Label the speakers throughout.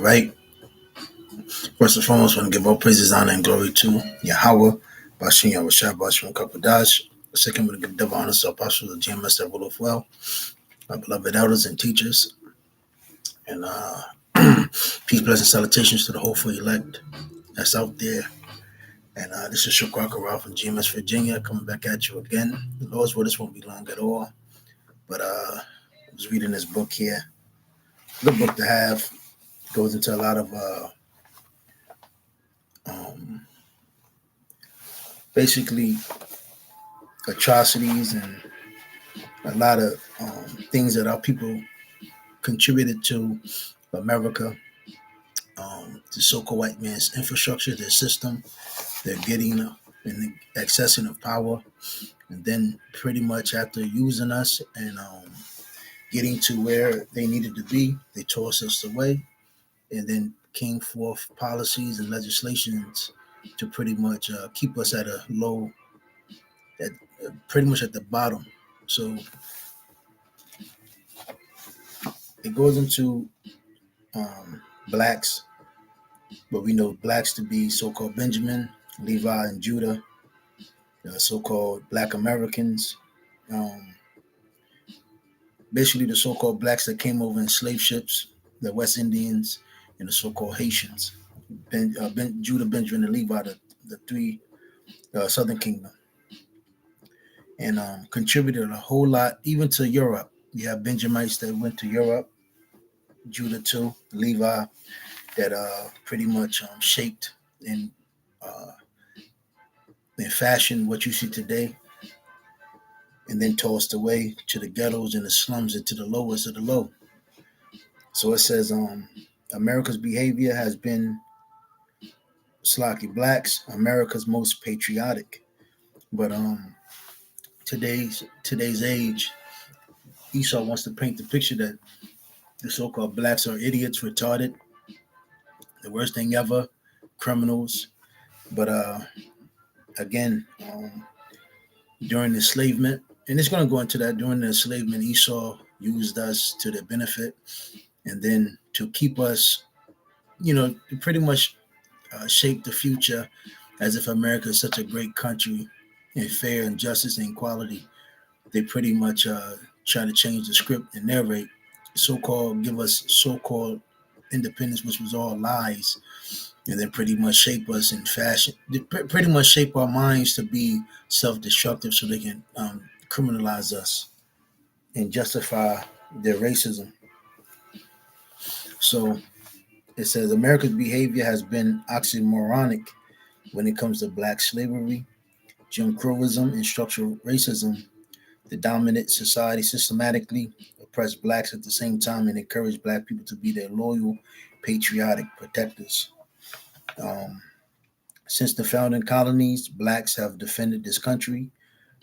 Speaker 1: right. First and foremost, I want to give all praises, honor, and glory to Yahweh, Bashin Yahushua, Bashin Kapadash. Second, we give double honor to Apostle of GMS that rule of well, my beloved elders and teachers, and peace, blessings, salutations to the hopeful elect that's out there. And this is Shukra Ralph from GMS Virginia coming back at you again. The Lord's word, this won't be long at all. But I was reading this book here. Good book to have. It goes into a lot of basically atrocities and a lot of things that our people contributed to America, the so-called white man's infrastructure, their system, their getting and accessing of power, and then pretty much after using us and getting to where they needed to be, they tossed us away, and then came forth policies and legislations to pretty much keep us at a low, at pretty much at the bottom. So it goes into blacks, but we know blacks to be so-called Benjamin, Levi, and Judah, so-called Black Americans, um, basically the so-called blacks that came over in slave ships, the West Indians, and the so-called Haitians, Judah, Benjamin, and Levi, the three Southern Kingdom, and contributed a whole lot, even to Europe. You have Benjamites that went to Europe, Judah too, Levi, that pretty much shaped and uh, in fashion what you see today, and then tossed away to the ghettos and the slums and to the lowest of the low. So it says America's behavior has been slocky. Blacks, America's most patriotic. But today's age, Esau wants to paint the picture that the so-called blacks are idiots, retarded, the worst thing ever, criminals. But again, during the enslavement, and it's going to go into that, during the enslavement, Esau used us to their benefit, and then to keep us, pretty much shape the future as if America is such a great country and fair and justice and equality. They pretty much try to change the script and narrate, give us so-called independence, which was all lies, and then pretty much shape us in fashion, pretty much shape our minds to be self-destructive so they can criminalize us and justify their racism. So it says America's behavior has been oxymoronic when it comes to black slavery, Jim Crowism, and structural racism. The dominant society systematically oppressed blacks at the same time and encouraged black people to be their loyal, patriotic protectors. Um, since the founding colonies, blacks have defended this country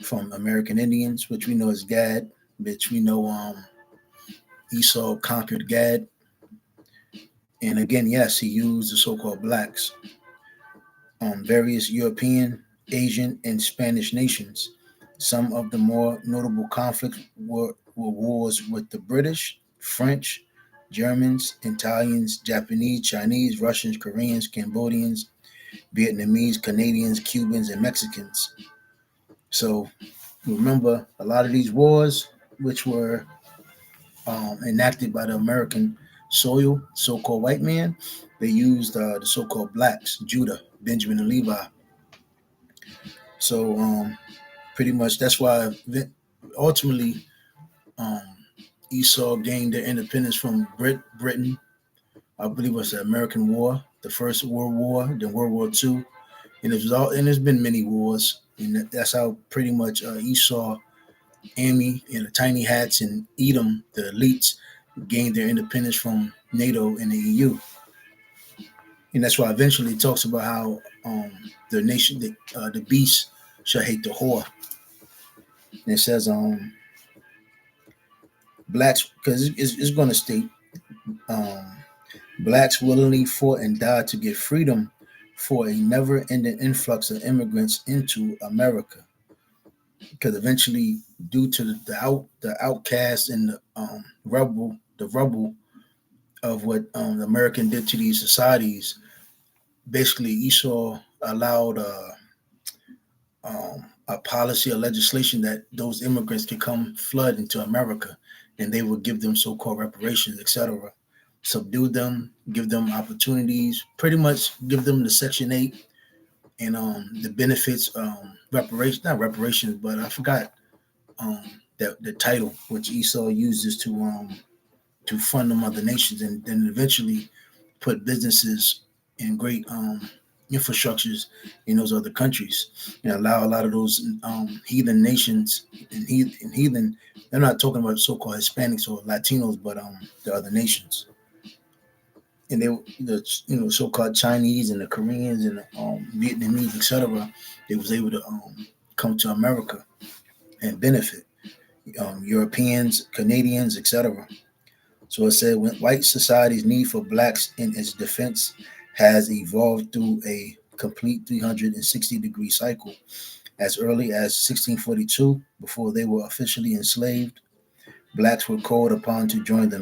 Speaker 1: from American Indians, which we know is Gad, which we know Esau conquered Gad. And again, yes, he used the so-called blacks. Various European, Asian, and Spanish nations. Some of the more notable conflicts were wars with the British, French, Germans, Italians, Japanese, Chinese, Russians, Koreans, Cambodians, Vietnamese, Canadians, Cubans, and Mexicans. So remember, a lot of these wars, which were enacted by the American soil, so-called white man, they used the so-called blacks, Judah, Benjamin, and Levi. So pretty much that's why ultimately um, Esau gained their independence from Britain. I believe it was the American War, the First World War, then World War II, and there's been many wars, and that's how pretty much Esau, Ami, and the tiny hats, and Edom, the elites, gained their independence from NATO and the EU, and that's why eventually it talks about how the nation, the beast, shall hate the whore. And it says blacks, because it's going to state um, blacks willingly fought and died to get freedom for a never-ending influx of immigrants into America. Because eventually, due to the outcasts and the rubble of what the American did to these societies. Basically, Esau allowed a policy or legislation that those immigrants could come flood into America, and they would give them so-called reparations, etc. Subdue them, give them opportunities, pretty much give them the Section 8 and the benefits, reparations, not reparations, but I forgot the title which Esau uses to fund them other nations, and then eventually put businesses in great infrastructures in those other countries, and allow a lot of those heathen nations and heathen. They're not talking about so-called Hispanics or Latinos, but the other nations, and the so-called Chinese and the Koreans and the Vietnamese, etc. They was able to come to America and benefit. Europeans, Canadians, etc. So it said when white society's need for blacks in its defense has evolved through a complete 360-degree cycle. As early as 1642, before they were officially enslaved, blacks were called upon to join the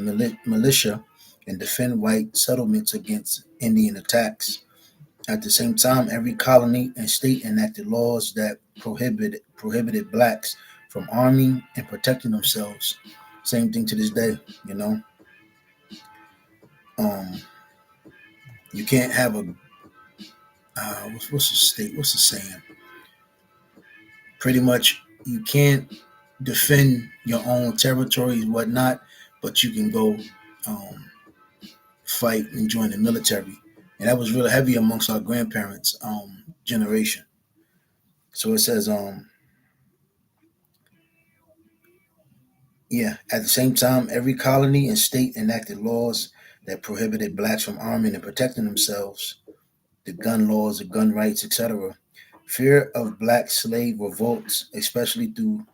Speaker 1: militia and defend white settlements against Indian attacks. At the same time, every colony and state enacted laws that prohibited blacks from arming and protecting themselves. Same thing to this day, you know. Um, you can't have a what's the state? What's the saying? Pretty much, you can't defend your own territories, whatnot, but you can go um, fight and join the military. And that was really heavy amongst our grandparents' generation. So it says, yeah, at the same time, every colony and state enacted laws that prohibited blacks from arming and protecting themselves, the gun laws, the gun rights, etc. Fear of black slave revolts, especially through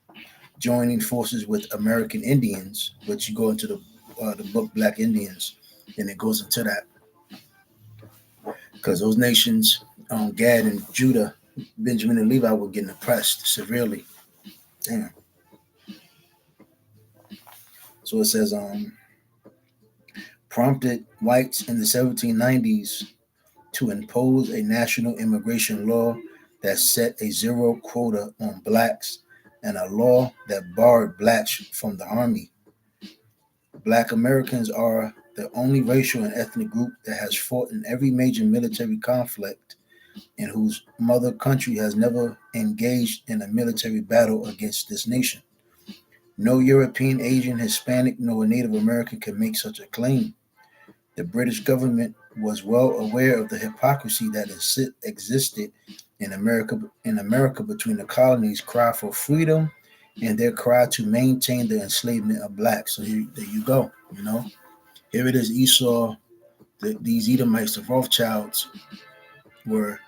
Speaker 1: joining forces with American Indians, which you go into the book Black Indians, and it goes into that because those nations, Gad and Judah, Benjamin and Levi, were getting oppressed severely. Damn. So it says, prompted whites in the 1790s to impose a national immigration law that set a zero quota on blacks and a law that barred blacks from the army. Black Americans are the only racial and ethnic group that has fought in every major military conflict and whose mother country has never engaged in a military battle against this nation. No European, Asian, Hispanic, nor Native American can make such a claim. The British government was well aware of the hypocrisy that existed in America between the colonies' cry for freedom and their cry to maintain the enslavement of blacks. So there you go. Here it is. Esau, these Edomites, the Rothschilds, were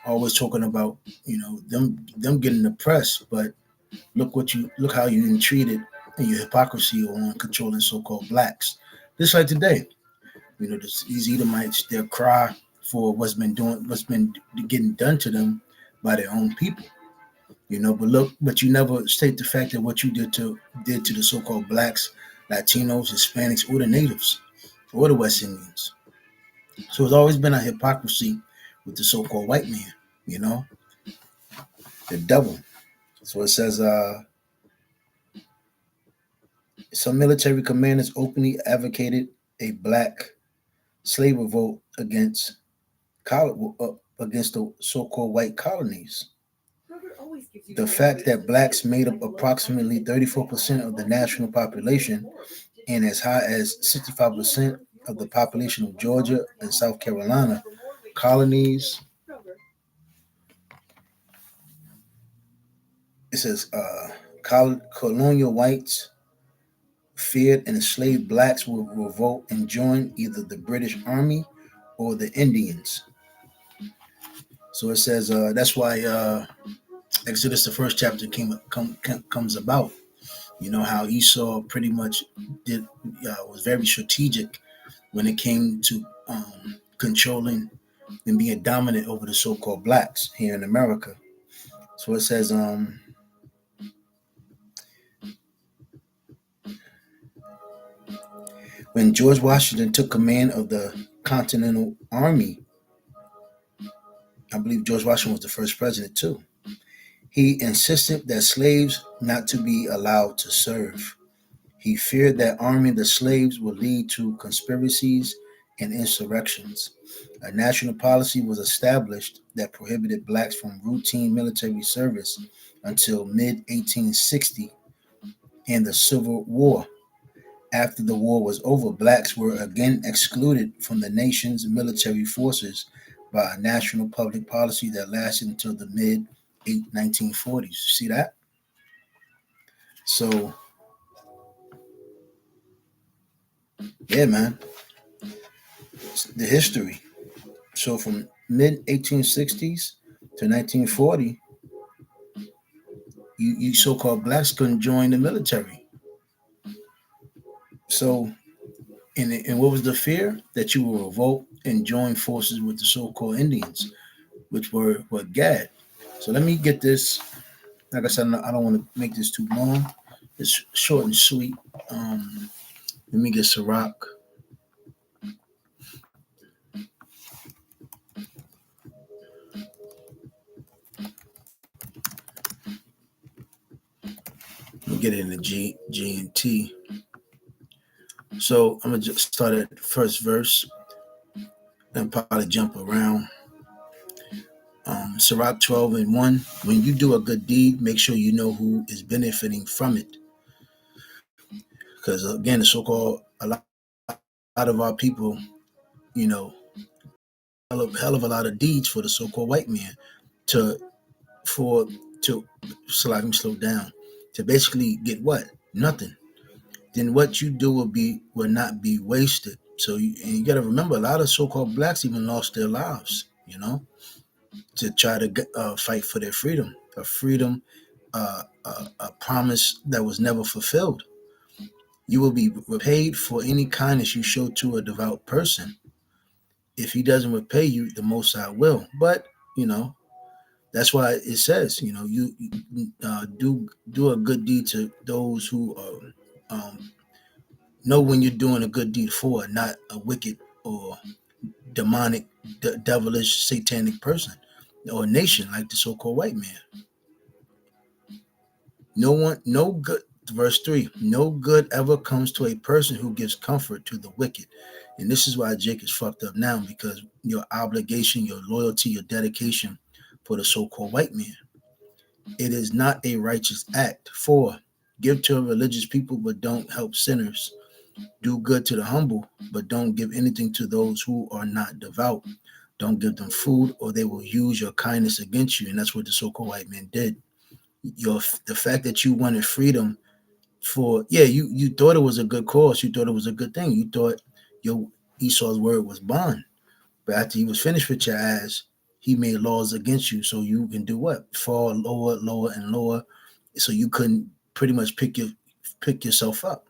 Speaker 1: always talking about them getting oppressed, but look how you entreated and your hypocrisy on controlling so-called blacks. Just like today, these Edomites, their cry for what's been getting done to them by their own people. But you never state the fact that what you did to the so-called blacks, Latinos, Hispanics, or the natives, or the West Indians. So it's always been a hypocrisy with the so-called white man, you know, the devil. So it says, some military commanders openly advocated a black slave revolt against the so-called white colonies. The fact that blacks made up approximately 34% of the national population and as high as 65% of the population of Georgia and South Carolina colonies. It says colonial whites feared and enslaved blacks would revolt and join either the British Army or the Indians. So it says that's why Exodus, the first chapter, comes about. You know how Esau pretty much was very strategic when it came to controlling and being dominant over the so-called blacks here in America. So it says, When George Washington took command of the Continental Army, I believe George Washington was the first president too. He insisted that slaves not to be allowed to serve. He feared that arming the slaves would lead to conspiracies and insurrections. A national policy was established that prohibited blacks from routine military service until mid 1860 and the Civil War. After the war was over, blacks were again excluded from the nation's military forces by a national public policy that lasted until the mid 1940s. See that? So, yeah, man, it's the history. So, from mid 1860s to 1940, you so called blacks couldn't join the military. So, and what was the fear? That you will revolt and join forces with the so called Indians, which were what Gad. So, let me get this. Like I said, I don't want to make this too long. It's short and sweet. Let me get Ciroc. Let me get it in the G and T. So I'm gonna just start at the first verse and probably jump around. Sirach 12 and 1. When you do a good deed, make sure you know who is benefiting from it. Because again, the so-called a lot of our people, you know, hell of a lot of deeds for the so-called white man to for to so let me slow down to basically get what? Nothing. Then what you do will not be wasted. So you got to remember, a lot of so-called blacks even lost their lives, to try to fight for their freedom, a promise that was never fulfilled. You will be repaid for any kindness you show to a devout person. If he doesn't repay you, the Most High will. But you know that's why it says, you do a good deed to those who know when you're doing a good deed for, not a wicked or demonic, devilish, satanic person or nation like the so-called white man. No good. Verse 3: no good ever comes to a person who gives comfort to the wicked. And this is why Jake is fucked up now, because your obligation, your loyalty, your dedication for the so-called white man. It is not a righteous act. 4: give to religious people, but don't help sinners. Do good to the humble, but don't give anything to those who are not devout. Don't give them food, or they will use your kindness against you. And that's what the so-called white man did. The fact that you wanted freedom for, yeah, you thought it was a good cause, you thought it was a good thing, you thought your Esau's word was bond, but after he was finished with your ass, he made laws against you so you can do what? Fall lower and lower, so you couldn't pretty much pick yourself up.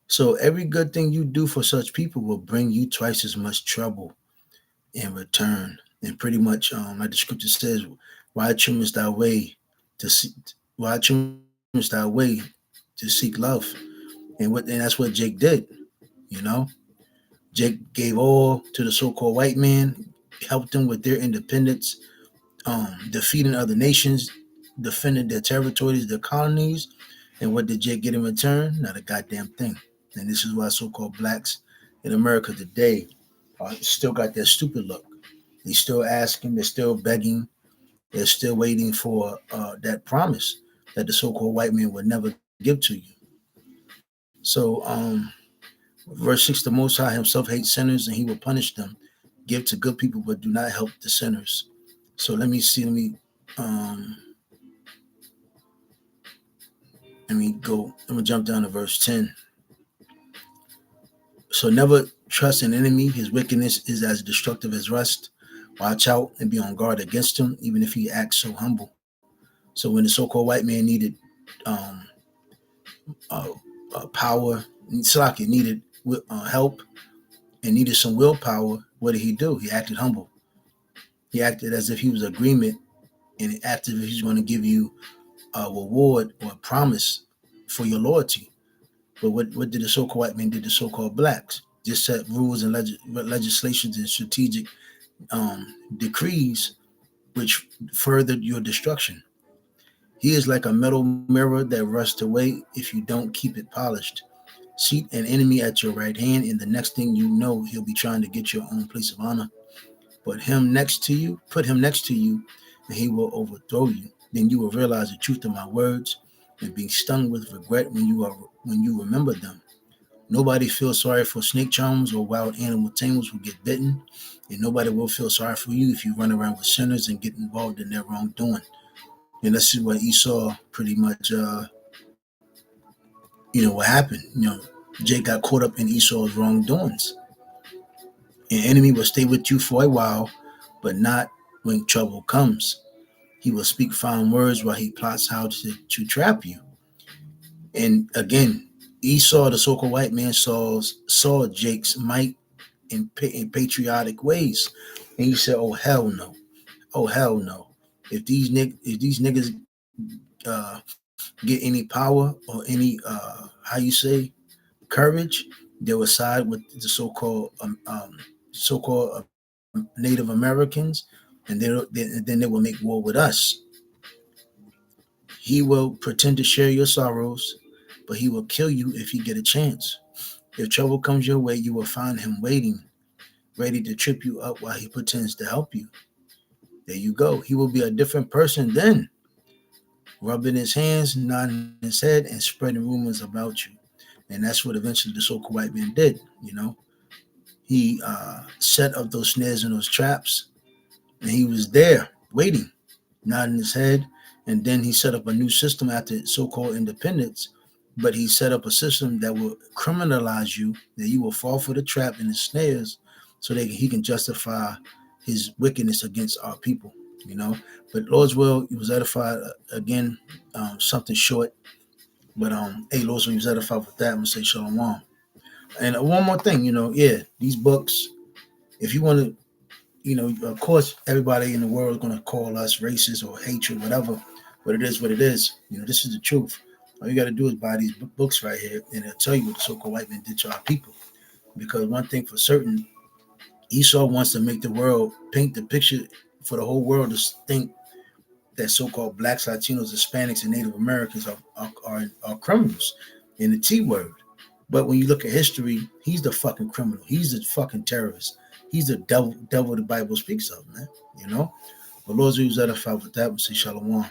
Speaker 1: So every good thing you do for such people will bring you twice as much trouble in return. And pretty much, like the scripture says, why trimmest thy way to see, why trimmest thy way to seek love? And that's what Jake did, you know. Jake gave all to the so-called white man, helped them with their independence, defeating other nations, defending their territories, their colonies. And what did Jake get in return? Not a goddamn thing. And this is why so-called blacks in America today still got that stupid look. They're still asking, they're still begging, they're still waiting for that promise that the so-called white man would never give to you. So, verse 6: the Most High himself hates sinners and he will punish them. Give to good people, but do not help the sinners. So let me see. Let me go. I'm gonna jump down to verse 10. So never trust an enemy. His wickedness is as destructive as rust. Watch out and be on guard against him, even if he acts so humble. So when the so-called white man needed um, power, Slaki needed help and needed some willpower, what did he do? He acted humble. He acted as if he was agreement, and acted as if he's going to give you a reward or a promise for your loyalty. But what did the so-called white man did the so-called blacks? Just set rules and legislations and strategic decrees which furthered your destruction. He is like a metal mirror that rusts away if you don't keep it polished. Seat an enemy at your right hand, and the next thing you know, he'll be trying to get your own place of honor. Put him next to you, and he will overthrow you. Then you will realize the truth of my words and be stung with regret when you remember them. Nobody feels sorry for snake charmers or wild animal tamers who get bitten, and nobody will feel sorry for you if you run around with sinners and get involved in their wrongdoing. And this is what Esau pretty much, what happened. Jake got caught up in Esau's wrongdoings. An enemy will stay with you for a while, but not when trouble comes. He will speak fine words while he plots how to trap you. And again, Esau, the so-called white man, saw Jake's might in patriotic ways, and he said, "Oh hell no! Oh hell no! If these niggas get any power or any courage, they will side with the so-called Native Americans, and then they will make war with us. He will pretend to share your sorrows, but he will kill you if he get a chance. If trouble comes your way, you will find him waiting, ready to trip you up while he pretends to help you. There you go. He will be a different person then, rubbing his hands, nodding his head, and spreading rumors about you. And that's what eventually the so-called white man did. He set up those snares and those traps, and he was there waiting, nodding his head. And then he set up a new system after so-called independence, but he set up a system that will criminalize you, that you will fall for the trap and the snares, so that he can justify his wickedness against our people. But Lord's will, he was edified again. Something short, but Lord's will, he was edified with that. I'm gonna say shalom. And one more thing, these books, if you want to, of course, everybody in the world is going to call us racist or hatred, whatever, but it is what it is. This is the truth. All you got to do is buy these books right here, and it'll tell you what the so-called white man did to our people. Because one thing for certain, Esau wants to make the world paint the picture for the whole world to think that so-called blacks, Latinos, Hispanics, and Native Americans are criminals in the T word. But when you look at history, he's the fucking criminal. He's the fucking terrorist. He's the devil the Bible speaks of, man. But Lord's will, edified with that. We'll say shalom.